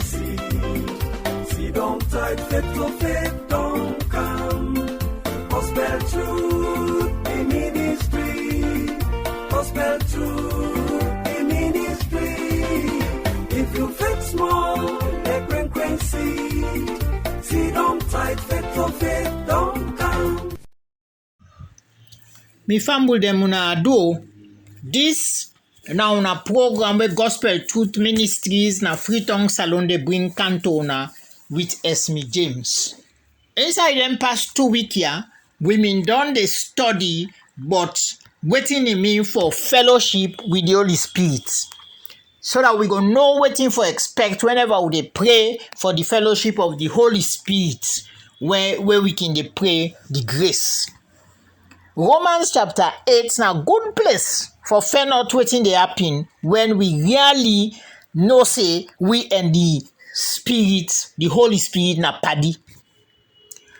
see. See, don't type faith for faith, don't come. Gospel truth, the ministry. Gospel truth, the ministry. If you faith small, they bring crazy. See, don't type faith for faith, don't come. Me family dem una do this na una program with Gospel Truth Ministries na Freetown Salon de bring Cantona with Esme James. Inside them past 2 weeks here, women done the study, but waiting it mean for fellowship with the Holy Spirit. So that we gonna know waiting for expect whenever we dey pray for the fellowship of the Holy Spirit, where we can dey pray the grace. Romans chapter 8 na good place for fair not waiting dey happen when we really know say we and the Spirit, the Holy Spirit na paddy.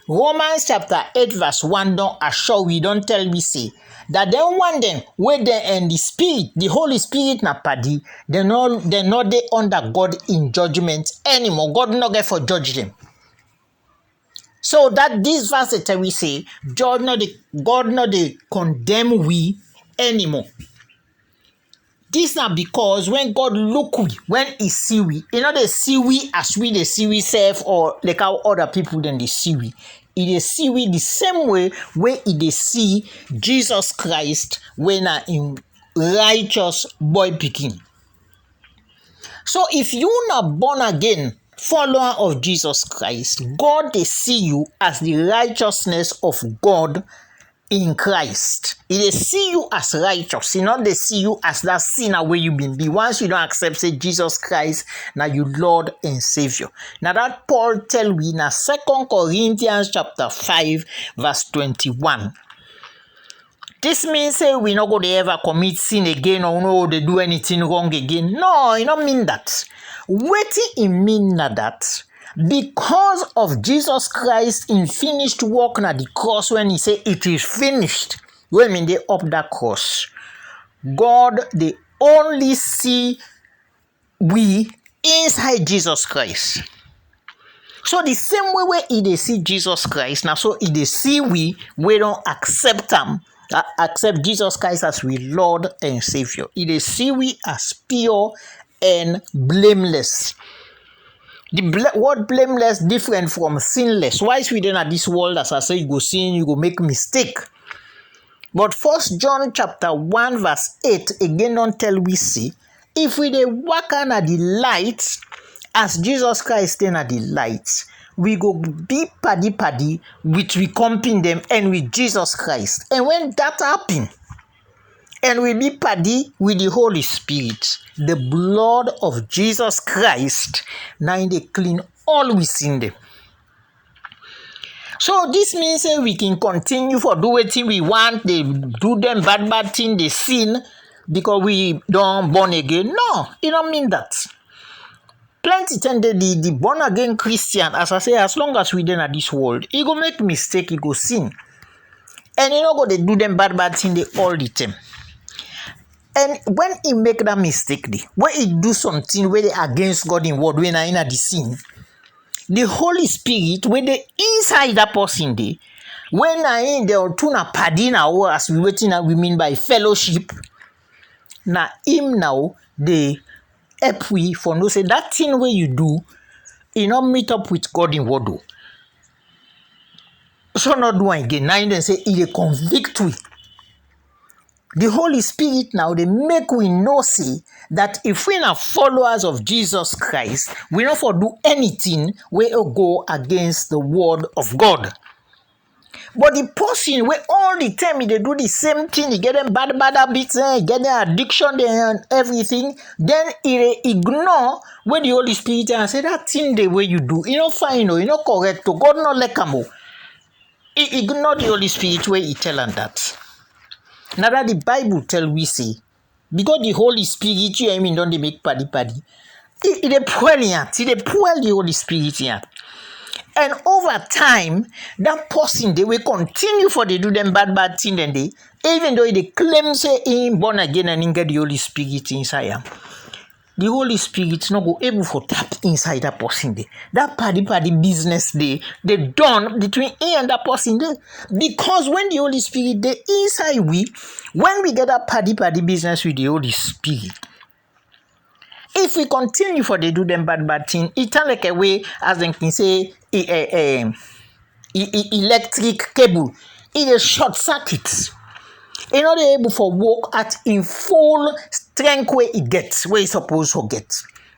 Romans chapter 8 verse 1 don't assure we don't tell we say that then one them where they and the Spirit, the Holy Spirit na paddy, they not they under God in judgment anymore. God not get for judge them. So that this verse tell we say God not they condemn we anymore. This now because when God look we, when he see we, they see we as we they see we self or like how other people then they see we. They see we the same way where they see Jesus Christ when in righteous boy picking. So if you not born again, follower of Jesus Christ, God they see you as the righteousness of God in Christ. They see you as righteous. They see you as that sinner where you been be. Once you don't accept say Jesus Christ now you Lord and Savior. Now that Paul tell we in 2 Corinthians chapter 5 verse 21. This means say we not going to ever commit sin again or no they do anything wrong again. No, it don't mean that. Waiting it mean that because of Jesus Christ in finished work at the cross when he say it is finished, when they up that cross, God they only see we inside Jesus Christ. So the same way where they see Jesus Christ now, so they see we don't accept him. Accept Jesus Christ as we Lord and Savior. They see we as pure and blameless. The word blameless different from sinless. Why is we then at this world, as I say, you go sin, you go make mistake. But 1 John chapter 1 verse 8 again don't tell we see if we dey walk under the light as Jesus Christ in at the light, we go be paddy with we comping them and with Jesus Christ. And when that happen, and we be paddy with the Holy Spirit, the blood of Jesus Christ, now they clean all we sin them. So this means we can continue for do what we want, they do them bad thing, they sin because we don't born again. No, it don't mean that. Plenty time the born again Christian, as I say, as long as we then at this world, he go make mistake, he go sin. And go they do them bad thing they all the time. And when he make that mistake, when he do something where they against God in word, when I in the sin, the Holy Spirit, when they inside that person, when I in the tuna padina or as we waiting, we mean by fellowship. Now him now they help we for no say that thing where you do, you not meet up with God in word. So not do again. Now they say he convict we. The Holy Spirit now they make we know see that if we are followers of Jesus Christ, we not for do anything where go against the word of God. But the person where all the time they do the same thing, he get them bad habits, get them addiction and everything, then he ignore where the Holy Spirit and say that thing the way you do, you know fine, you know correct, God not like him. He ignore the Holy Spirit where he tell him that. Now that the Bible tell we say, because the Holy Spirit, you I mean, don't they make paddy. They pull the Holy Spirit here. And over time, that person they will continue for they do them bad thing and even though they claim say he born again and he get the Holy Spirit inside him. the Holy Spirit not go able to tap inside that person there. That party business they done between he and that person there. Because when the Holy Spirit they inside when we get that party business with the Holy Spirit, if we continue for they do them bad thing, it turn like a way as they can say electric cable. It is short circuit. You're not able for work at in full strength where it gets, where it's supposed to get.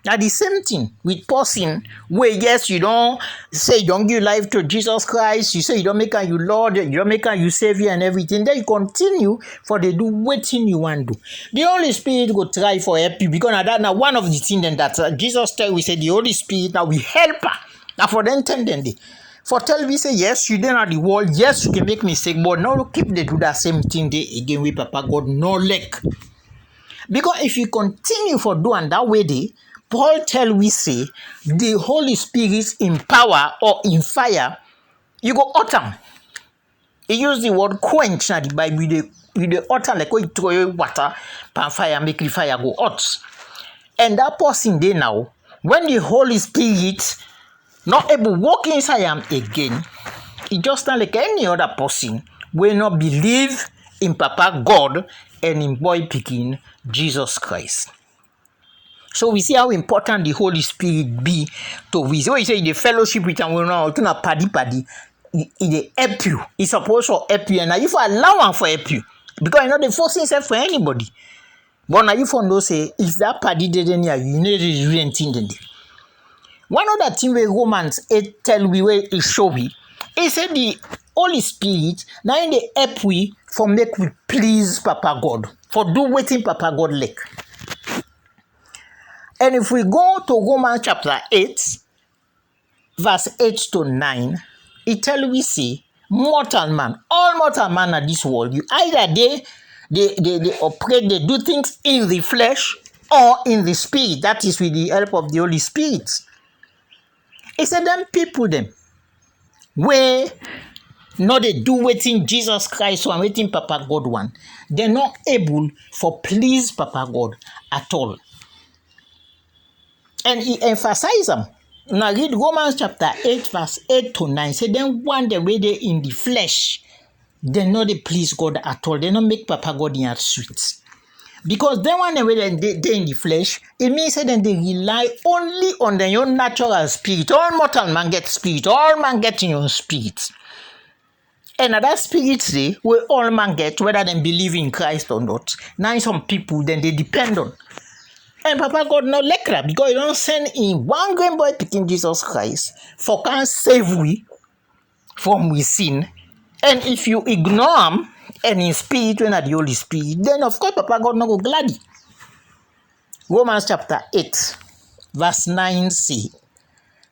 Now the same thing with person where yes, you don't say you don't give life to Jesus Christ, you say you don't make you Lord, you don't make you Savior and everything, then you continue for they do waiting you want to do. The Holy Spirit go try for help you because now one of the things then that Jesus tell we say the Holy Spirit now we help her. Now for them tendency. For tell we say yes, you then at the world, yes, you can make mistake, but now keep they do that same thing they again with Papa God no leg. Because if you continue for doing that way they, Paul tell we say the Holy Spirit in power or in fire, you go autumn. He use the word quench now the Bible the autumn like when you throw water pan fire make the fire go hot. And that person there now, when the Holy Spirit not able to walk inside him again, it just not like any other person will not believe in Papa God and in boy picking Jesus Christ. So we see how important the Holy Spirit be to we. So you say the fellowship with him will not to paddy. It help you. It's supposed to help you, and now you for allow him for help you because you know the forcing himself for anybody. But now you for know say if that paddy didn't hear you need to do anything. One other thing where Romans 8 tell we where it show we, he said the Holy Spirit now in the help we for make we please Papa God, for do waiting Papa God like. And if we go to Romans chapter 8, verse 8 to 9, it tell we see mortal man, all mortal man at this world, you either they operate, they do things in the flesh or in the spirit, that is with the help of the Holy Spirit. He said them people them where not they do waiting Jesus Christ or waiting Papa God one, they're not able for please Papa God at all. And he emphasized them. Now read Romans chapter 8 verse 8 to 9. Say then one the way they in the flesh, they not they please God at all. They not make Papa God in sweet. Because then when they in the flesh, it means that then they rely only on their own natural spirit. All mortal man get spirit, all man get in your spirit. And that spirit say, where all man get, whether they believe in Christ or not. Now some people then they depend on. And Papa God not like that because he don't send in one grand boy picking Jesus Christ for can save we from we sin. And if you ignore him, and in spirit, when at the Holy Spirit, then of course Papa God not go glad. Romans chapter 8, verse 9 say,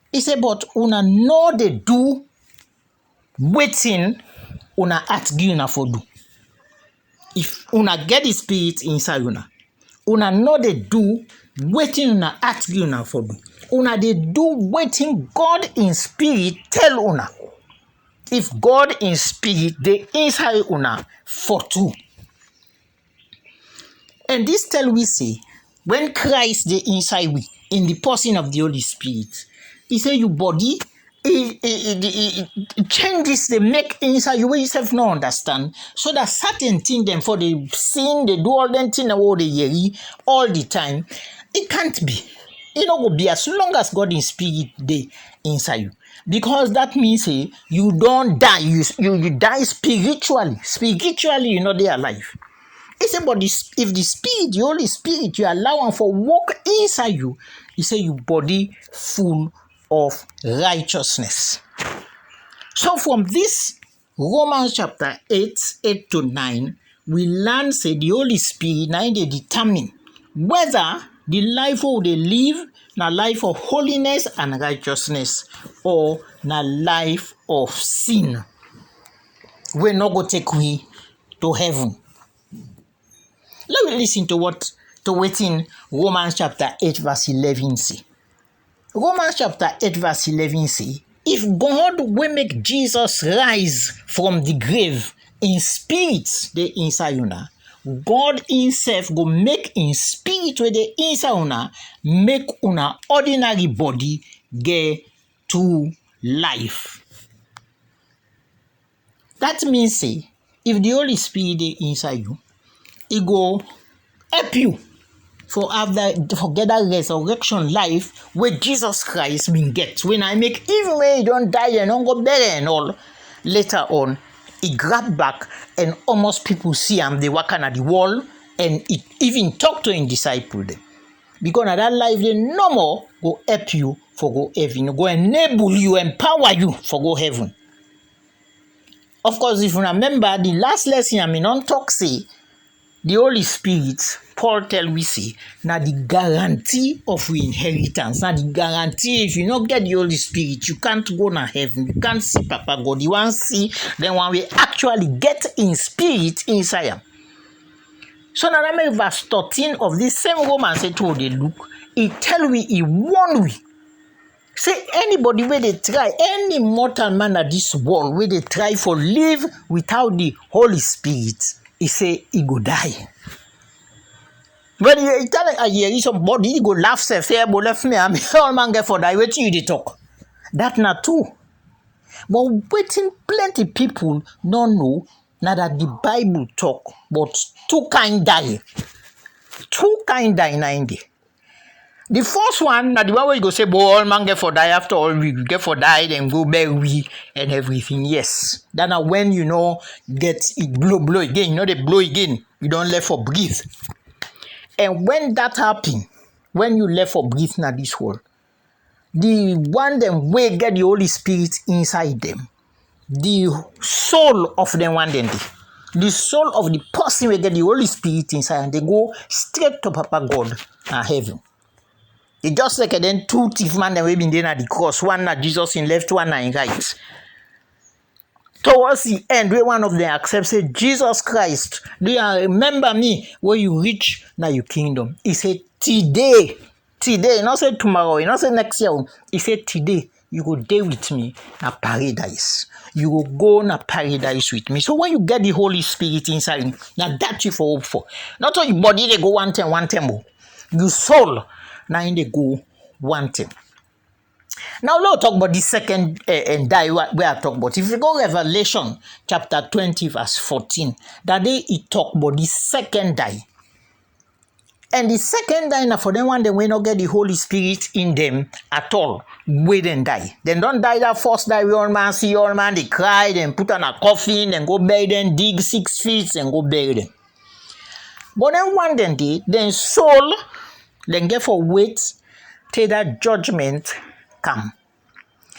he said, but una know they do waiting una ask una for do. If una get the spirit inside una know they do waiting una ask una for do. Una they do waiting God in spirit tell una. If God in spirit, they inside una for two. And this tell we say, when Christ they inside we, in the person of the Holy Spirit, he say your body, it changes, they make inside you where yourself no understand. So that certain thing them for the sin, they do all them thing all the time. It can't be. It not go be as long as God in spirit they inside you. Because that means you don't die, you die spiritually. Spiritually, you're not there alive. He said, but if the spirit, the Holy Spirit, you allow him for walk inside you, he said your body full of righteousness. So from this Romans chapter 8 to 9, we learn say the Holy Spirit now they determine whether the life of they live na life of holiness and righteousness or na life of sin. We not go take we to heaven. Let me listen to what in Romans chapter 8 verse 11 say. Romans chapter 8 verse 11 say, if God will make Jesus rise from the grave in spirit, they inside una, God himself go make in spirit with the inside una, make una ordinary body get to life. That means say, if the Holy Spirit is inside you, it go help you for get that resurrection life where Jesus Christ been get. When I make, even when you don't die and don't go bury and all, later on, he grab back and almost people see him, they walk at the wall and it even talk to his disciple them. Because now that life they no more go help you for go heaven, go enable you, empower you for go heaven. Of course, if you remember the last lesson I mean on talk say, the Holy Spirit, Paul tell we say, now the guarantee of we inheritance. Now the guarantee if you not get the Holy Spirit, you can't go to heaven. You can't see Papa God. You want see, then when we actually get in spirit inside him. So now that make verse 13 of this same Romans say to the Luke, he tell we, he warn we. Say anybody where they try, any mortal man at this world where they try for live without the Holy Spirit, he say he go die. When you tell you somebody, he go laugh, say, "But left me, I'm all man get for die." Waiting you they talk. That not true. But waiting plenty people don't know now that the Bible talk, but two kind die. Two kind die in India. The first one, now the one where you go say, "Boy, all man get for die." After all, we get for die, then go bury we and everything. Yes, that now when you know get it blow again, you know they blow again. You don't left for breathe. And when that happen, when you left for breathe now this world, the one them way get the Holy Spirit inside them, the soul of them one them the soul of the person will get the Holy Spirit inside, and they go straight to Papa God and heaven. It just like then two thief man that we been there at the cross, one at Jesus in left, one in right. Towards the end, where one of them accepts, say, Jesus Christ, do you remember me when you reach now your kingdom? He said, today, not say tomorrow, not say next year. He said, today, you go there with me na paradise. You will go na paradise with me. So when you get the Holy Spirit inside you, now that you for hope for. Not only your body, they go one time. Your soul, now in they go one time. Now let's talk about the second and die where I talk about. If you go Revelation chapter 20 verse 14, that day it talk about the second die. And the second die now for them one they will not get the Holy Spirit in them at all. Wait and die. Then don't die that first die we all man see all man they cry, then put on a coffin, then go bury them, dig 6 feet and go bury them. But then one day, then soul, then get for wait till that judgment come.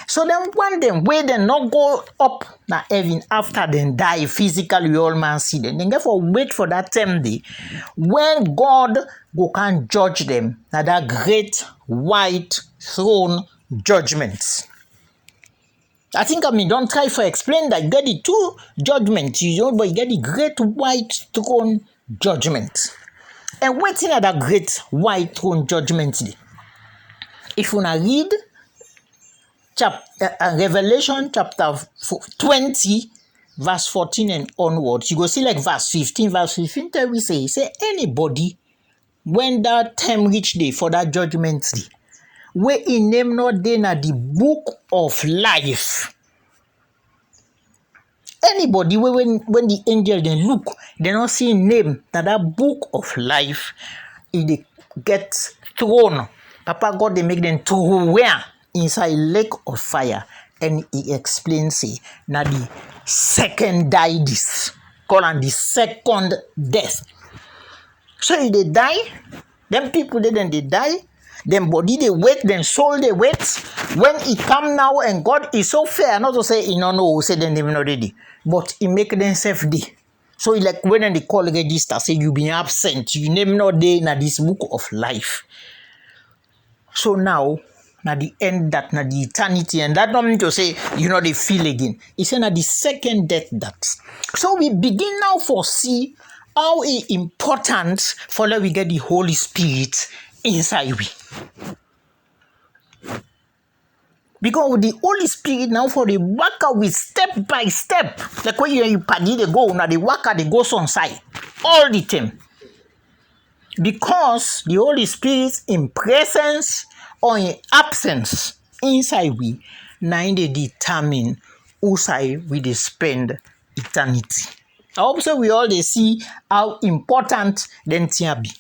So then one them where they not go up na heaven after then die physically we all man see them. Then get for wait for that time day when God go can judge them na that great white throne judgments. I think don't try for explain that you get the two judgments, but you get the great white throne judgment. And waiting at that great white throne judgment day. If you wanna read Revelation chapter 20 verse 14 and onwards, you go see like verse 15 tell we say anybody when that time reach day for that judgment day where in name not day na the book of life. Anybody when the angel then look, they not see name that book of life, it get thrown. Papa God they make them to where inside lake of fire, and he explains it now the second die this call on the second death. So if they die, them people then they die, them body they wait, then soul they wait. When he come now and God is so fair, not to say he no know, say them not ready, but he make themselves day. So like when they call register, say you been absent, you name not day in this book of life. So now the end that na the eternity, and that don't mean to say they feel again. It's na the second death that. So we begin now for see how important for that we get the Holy Spirit inside we. Because with the Holy Spirit now for the worker with step by step, like when you paddy they go now the worker they go on side. all the time. Because the Holy Spirit in presence or in absence inside we, now they determine who side we dey spend eternity. I hope so we all dey see how important them thing be.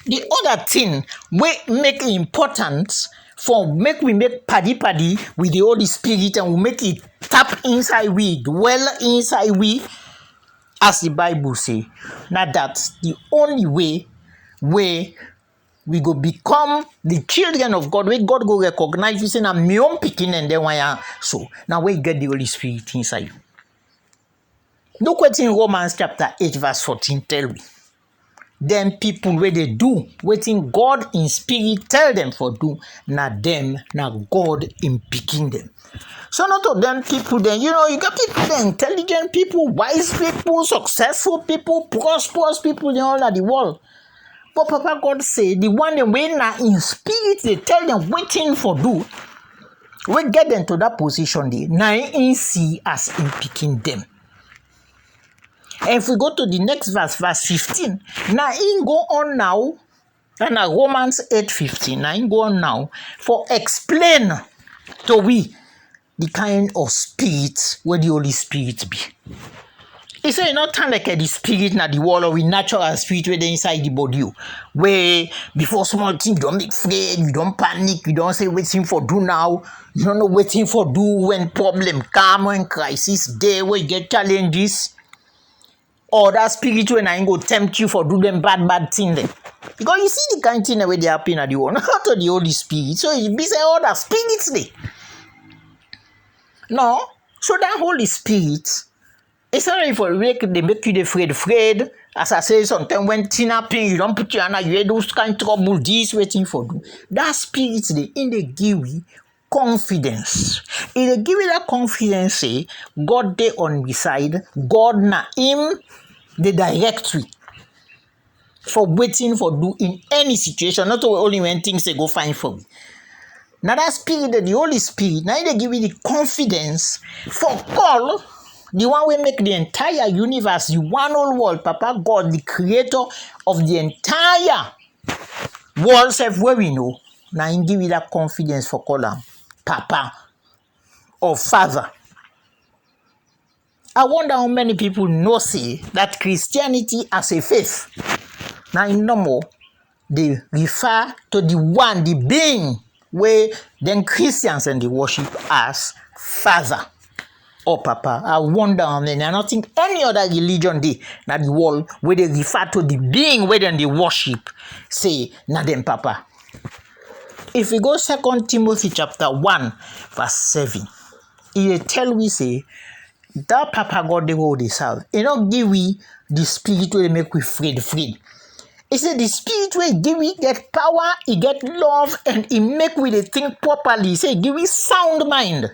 The other thing we make it important for make we make paddy with the Holy Spirit and we make it tap inside we, dwell inside we, as the Bible say. Now that's the only way we go become the children of God, where God go recognize you say na me own pikin and then why so. Now we get the Holy Spirit inside you. Look what in Romans chapter 8 verse 14 tell me. Them people where they do waiting God in spirit tell them for do, na them, na God in picking them. So not of them people then, you got people then, intelligent people, wise people, successful people, prosperous people in all of the world. But Papa God say the one them when na in spirit they tell them waiting for do, we get them to that position there. Now in see as in picking them. And if we go to the next verse 15, now in go on now, and Romans 8:15, now in go on now, for explain to we the kind of spirit where the Holy Spirit be. He said it not turn like the spirit na the world or we natural spirit where they inside the body. Where before small thing you don't make afraid, you don't panic, you don't say waiting for do now, you don't know waiting for do when problem come, when crisis day, where you get challenges. Or that spirit when I go tempt you for do them bad thing then. Because you see the kind of thing where they happen at the world, not to the Holy Spirit. So it be say all that spirits there. No, so that Holy Spirit, it's not if they make you afraid. As I say, sometimes when thing happen, you don't put your hand, you hear those kind of trouble, this waiting for do. That spirit they in the give you confidence. If they give you that confidence, say God they on the side, God na him the directory for waiting for do in any situation, not only when things they go fine for me. Now that spirit, the Holy Spirit, now they give you the confidence for call the one will make the entire universe, the one whole world, Papa God, the creator of the entire world, self where we know. Now he give you that confidence for call him Papa or Father. I wonder how many people know say that Christianity as a faith. Now in normal, they refer to the one, the being, where then Christians and they worship as Father or Papa. I wonder how many. I don't think any other religion they na the world where they refer to the being where then they worship say na them Papa. If we go 2 Timothy chapter 1 verse 7, it tell we say that Papa God they will they serve. It not give we the spirit where they make we afraid. It said the spirit where give we get power, it get love, and it make we they think properly. It say give we sound mind.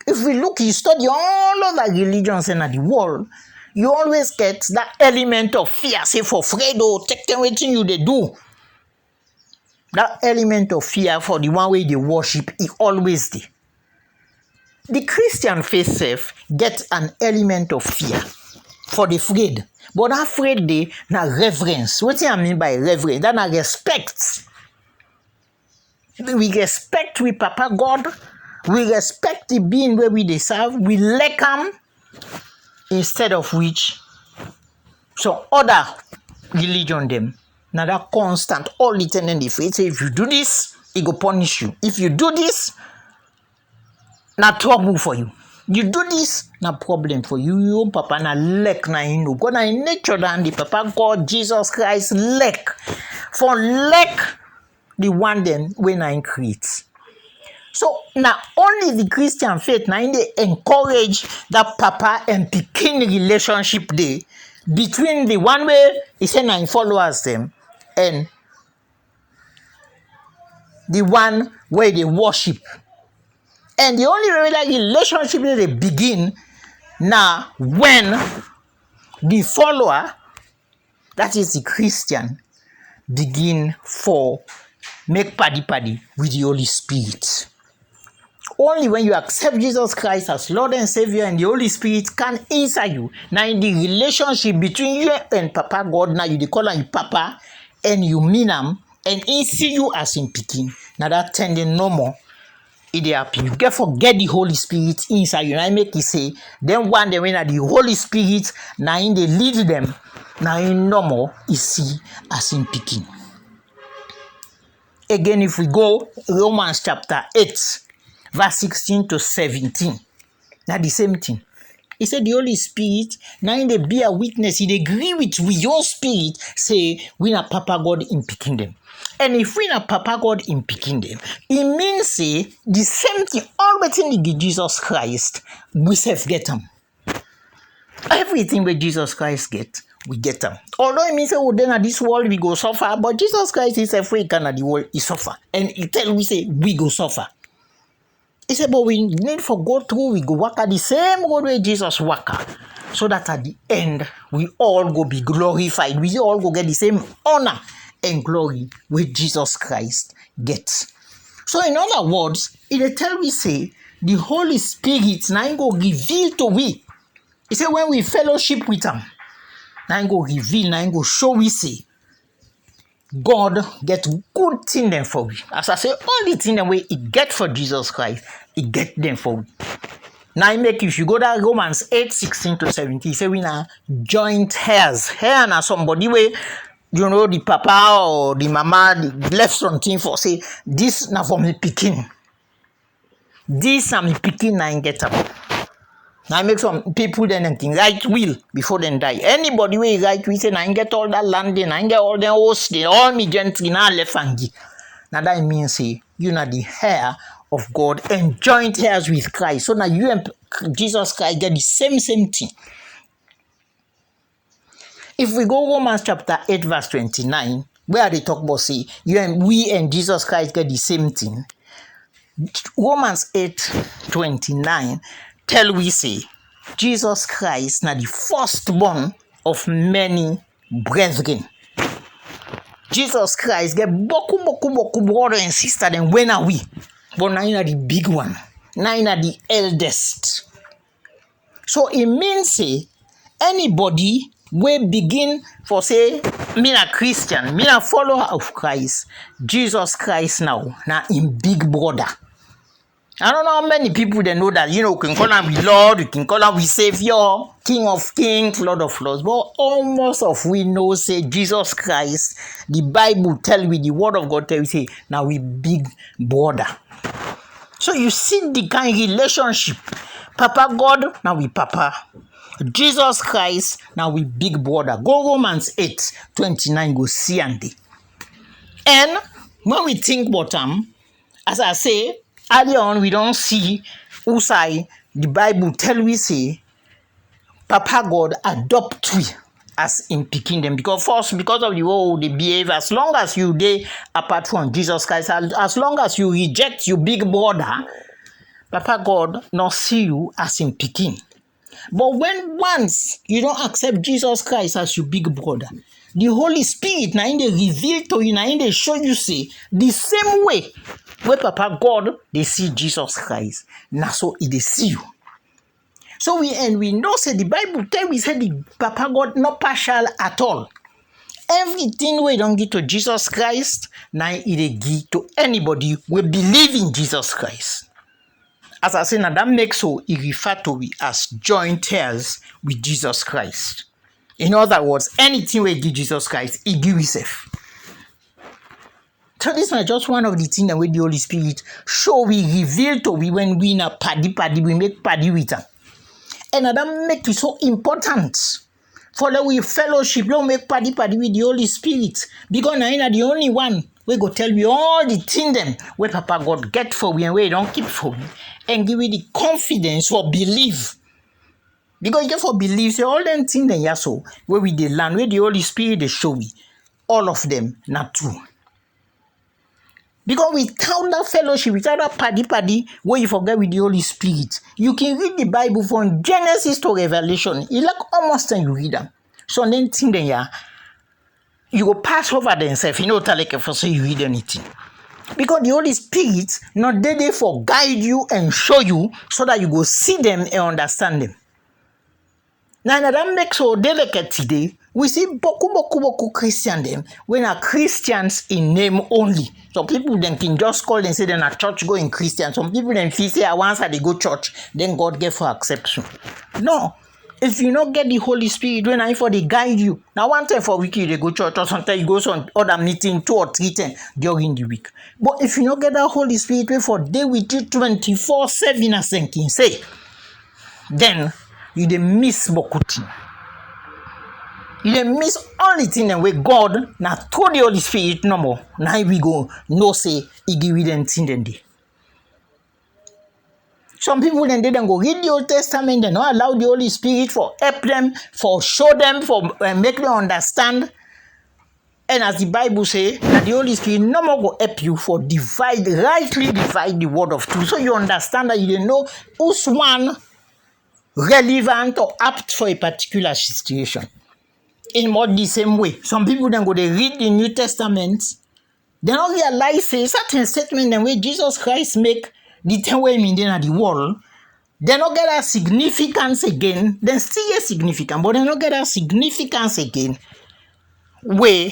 If we look, you study all of the religions in the world, you always get that element of fear. Say for afraid or take them waiting you they do. That element of fear for the one way they worship is always there. The Christian faith self gets an element of fear for the afraid. But that afraid they na reverence. What do I mean by reverence? That na respect. We respect we Papa God. We respect the being where we serve. We like him. Instead of which some other religion them. Now that constant all the time in the faith say if you do this, it go punish you. If you do this, na trouble for you. You do this, na problem for you. You Papa na lek na inu. God na in nature than the Papa God Jesus Christ lek. For lek the one then when I create. So now only the Christian faith now they encourage that Papa and Pikin relationship day between the one way he said nine followers them and the one where they worship. And the only way that relationship that they begin now when the follower, that is the Christian, begin for make paddy with the Holy Spirit. Only when you accept Jesus Christ as Lord and Savior and the Holy Spirit can inside you. Now in the relationship between you and Papa God, now you call him Papa and you mean him and he see you as in picking. Now that tending no more. It happy. You get forget the Holy Spirit inside you. Now I make it say, then one day when the Holy Spirit now in they lead them, now in no more is see as in picking. Again, if we go Romans chapter 8, verse 16 to 17, now the same thing. He said the Holy Spirit, now in the be a witness, he agree with your spirit, say, we not Papa God in picking them. And if we not Papa God in picking them, it means say, the same thing, all waiting in Jesus Christ, we self get them. Everything with Jesus Christ get, we get them. Although it means say, oh, then at this world we go suffer, but Jesus Christ is a free can at the world, he suffer. And he tell we say, we go suffer. He said, but we need for go through, we go walk at the same road where Jesus walk at, so that at the end, we all go be glorified. We all go get the same honor and glory with Jesus Christ gets. So in other words, it tell we say, the Holy Spirit now go reveal to we. He said, when we fellowship with him, now go reveal, now go show we say, God get good thing them for we. As I say, all the thing them way it get for Jesus Christ, it get them for we. Now I make if you go to Romans 8, 16 to 17, he say we now joint heirs. Hair na somebody way, you know, the papa or the mama left something for say, this na for me picking. This na me picking na get up. Now I make some people then think right will before they die. Anybody way right will say now get all that land, now get all the host, all me gentry now left and give. Now that means say you know the heir of God and joint heirs with Christ. So now you and Jesus Christ get the same thing. If we go Romans chapter 8 verse 29, where they talk about say you and we and Jesus Christ get the same thing. Romans 8:29 tell we say Jesus Christ na the firstborn of many brethren. Jesus Christ get boku brother and sister, then when are we? But now you are the big one. Now you are the eldest. So it means say anybody we begin for say me a Christian, me a follower of Christ, Jesus Christ now in big brother. I don't know how many people they know that, you know, can call him with Lord, you can call him with Savior, King of Kings, Lord of Lords. But almost of we know say Jesus Christ, the Bible tell we, the word of God tell we say, now we big brother. So you see the kind of relationship. Papa God, now we Papa. Jesus Christ, now we big brother. Go Romans 8:29, go see and day. And when we think about them, as I say, earlier on, we don't see who say the Bible tell we say Papa God adopt we as in picking them. Because first, because of the way they behave, as long as you they apart from Jesus Christ, as long as you reject your big brother, Papa God not see you as in picking. But when once you don't accept Jesus Christ as your big brother, the Holy Spirit now in they reveal to you, now in they show you say the same way where Papa God they see Jesus Christ. Now so they see you. So we know say the Bible tell we say the Papa God not partial at all. Everything we don't give to Jesus Christ, now it give to anybody who believe in Jesus Christ. As I say, now that makes so it refer to we as joint heirs with Jesus Christ. In other words, anything we give Jesus Christ, he give himself. So this is just one of the things that with the Holy Spirit show we reveal to we when we na paddy, we make paddy with them. And that make it so important. For that we fellowship, don't make paddy with the Holy Spirit. Because now you the only one we go tell you all the things them where Papa God get for we and where he don't keep for we. And give you the confidence for believe. Because you get for believe, say all them things then yeah so where we they learn, where the Holy Spirit they show we. All of them not true. Because without that fellowship, without that paddy where you forget with the Holy Spirit, you can read the Bible from Genesis to Revelation. It's like almost time you read them. So then thing then yeah, you go pass over themselves. You know, like for say you read anything. Because the Holy Spirit not there for guide you and show you so that you go see them and understand them. Now that makes so delicate today. We see boku Christian them when are Christians in name only. Some people then can just call and say they're not church going Christian. Some people then feel say once they go church, then God gave for exception. No. If you not get the Holy Spirit, when I for they guide you. Now one time for week they go church or sometimes you go on other meeting 2 or 3 times during the week. But if you not get that Holy Spirit, wait for day with you 24/7 as can say, then you dey miss bokuti. You dey miss all the things where God now through the Holy Spirit no more. Now we go no say he give you them thing then dey. Some people then they don't go read the Old Testament, they don't allow the Holy Spirit for help them, for show them, for make them understand. And as the Bible say, that the Holy Spirit no more go help you for rightly divide the word of truth. So you understand that you don't know who's one relevant or apt for a particular situation. In more the same way, some people then go they read the New Testament, they don't realize say certain statement the way Jesus Christ make the 10 way mean at the world, they don't get a significance again, then still a significant, but they don't get a significance again where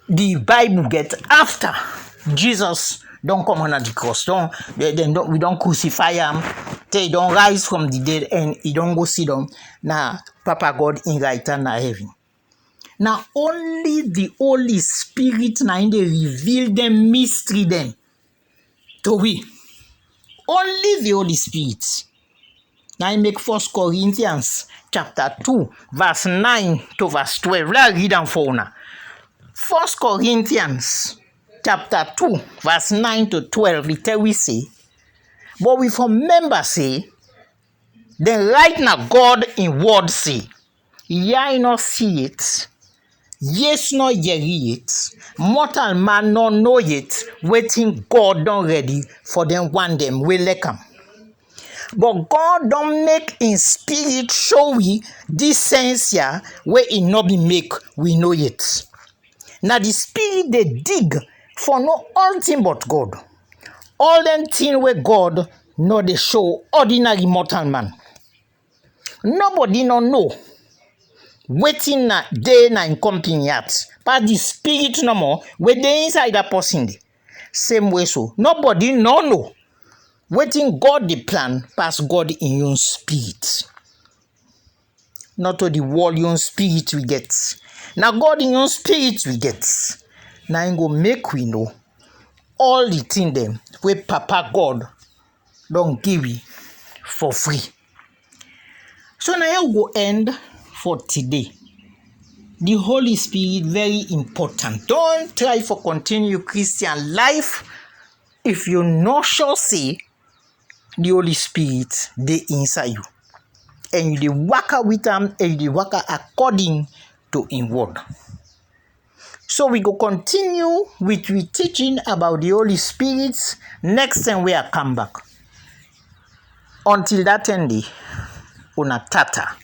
the Bible get after Jesus don't come on at the cross. We don't crucify him, they don't rise from the dead and he don't go sit down. Now Papa God in right hand heaven. Now only the Holy Spirit now they reveal them, mystery them. To we only the Holy Spirit. Now I make 1 Corinthians chapter 2 verse 9 to verse 12. Let's read them for now. 1 Corinthians chapter 2 verse 9 to 12. It tell we say, but we from members say, then right now God in word say, ye not see it. Yes, no hear it. Mortal man no know it. Waiting God don't ready for them one them will let come. But God don't make in spirit show we this sense here where it not be make we know it. Now the spirit they dig for no all thing but God. All them thing where God no they show ordinary mortal man. Nobody no know. Waiting na day na in company yet. But the spirit no more where they inside that person. Same way so. Nobody no know. Waiting God the plan pass God in your spirit. Not to the world your spirit we get. Now God in your spirit we get. Now I go make we know all the thing them where Papa God don't give you for free. So now I go end for today. The Holy Spirit very important. Don't try for continue Christian life if you not sure say the Holy Spirit they inside you. And you dey work with them and you dey work according to his word. So we go continue with teaching about the Holy Spirit next time we come back. Until that end, una tata.